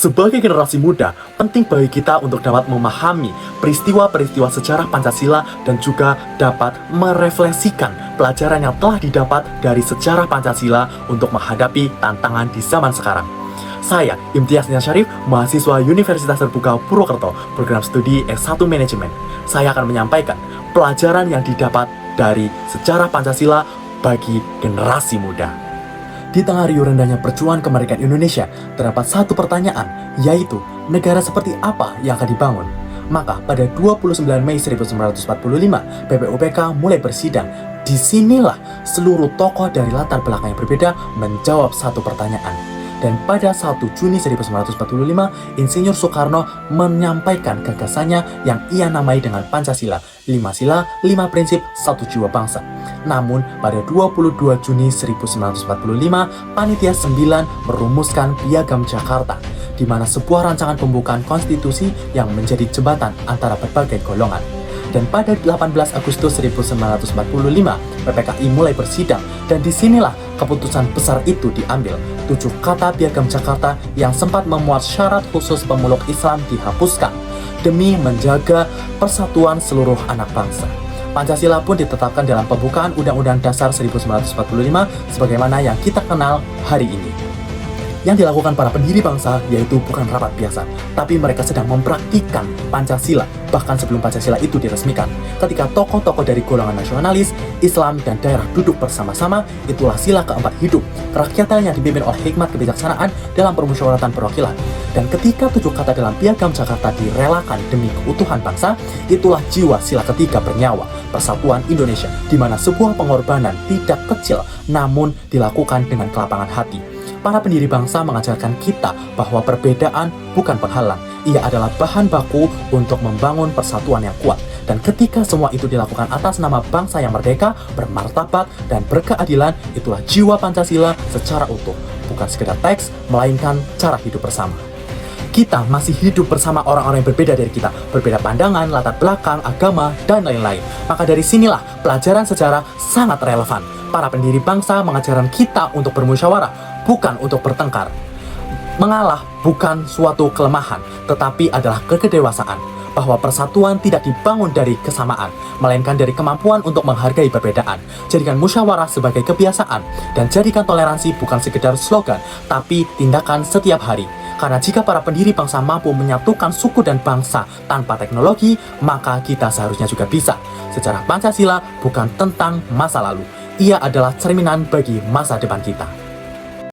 Sebagai generasi muda, penting bagi kita untuk dapat memahami peristiwa-peristiwa sejarah Pancasila dan juga dapat merefleksikan pelajaran yang telah didapat dari sejarah Pancasila untuk menghadapi tantangan di zaman sekarang. Saya, Imtiaz Nian Syarif, mahasiswa Universitas Terbuka Purwokerto, program studi S1 Manajemen. Saya akan menyampaikan pelajaran yang didapat dari sejarah Pancasila bagi generasi muda. Di tengah riuh rendahnya perjuangan kemerdekaan Indonesia, terdapat satu pertanyaan, yaitu negara seperti apa yang akan dibangun? Maka pada 29 Mei 1945, PPUPK mulai bersidang. Disinilah seluruh tokoh dari latar belakang yang berbeda menjawab satu pertanyaan. Dan pada 1 Juni 1945, Insinyur Soekarno menyampaikan gagasannya yang ia namai dengan Pancasila, 5 sila, 5 prinsip, 1 jiwa bangsa. Namun, pada 22 Juni 1945, Panitia 9 merumuskan Piagam Jakarta, di mana sebuah rancangan pembukaan konstitusi yang menjadi jembatan antara berbagai golongan. Dan pada 18 Agustus 1945, PPKI mulai bersidang, dan disinilah keputusan besar itu diambil. 7 kata Piagam Jakarta yang sempat memuat syarat khusus pemeluk Islam dihapuskan, demi menjaga persatuan seluruh anak bangsa. Pancasila pun ditetapkan dalam pembukaan Undang-Undang Dasar 1945 sebagaimana yang kita kenal hari ini. Yang dilakukan para pendiri bangsa yaitu bukan rapat biasa, tapi mereka sedang mempraktikkan Pancasila, bahkan sebelum Pancasila itu diresmikan. Ketika tokoh-tokoh dari golongan nasionalis, Islam, dan daerah duduk bersama-sama, itulah sila keempat hidup, kerakyatan yang dipimpin oleh hikmat kebijaksanaan dalam permusyawaratan perwakilan. Dan ketika 7 kata dalam Piagam Jakarta direlakan demi keutuhan bangsa, itulah jiwa sila ketiga bernyawa, persatuan Indonesia, di mana sebuah pengorbanan tidak kecil, namun dilakukan dengan kelapangan hati. Para pendiri bangsa mengajarkan kita bahwa perbedaan bukan penghalang. Ia adalah bahan baku untuk membangun persatuan yang kuat. Dan ketika semua itu dilakukan atas nama bangsa yang merdeka, bermartabat, dan berkeadilan, itulah jiwa Pancasila secara utuh. Bukan sekedar teks, melainkan cara hidup bersama. Kita masih hidup bersama orang-orang yang berbeda dari kita, berbeda pandangan, latar belakang, agama, dan lain-lain. Maka dari sinilah pelajaran sejarah sangat relevan. Para pendiri bangsa mengajarkan kita untuk bermusyawarah, bukan untuk bertengkar. Mengalah bukan suatu kelemahan, tetapi adalah kekedewasaan. Bahwa persatuan tidak dibangun dari kesamaan, melainkan dari kemampuan untuk menghargai perbedaan. Jadikan musyawarah sebagai kebiasaan, dan jadikan toleransi bukan sekedar slogan, tapi tindakan setiap hari. Karena jika para pendiri bangsa mampu menyatukan suku dan bangsa tanpa teknologi, maka kita seharusnya juga bisa. Sejarah Pancasila bukan tentang masa lalu, ia adalah cerminan bagi masa depan kita.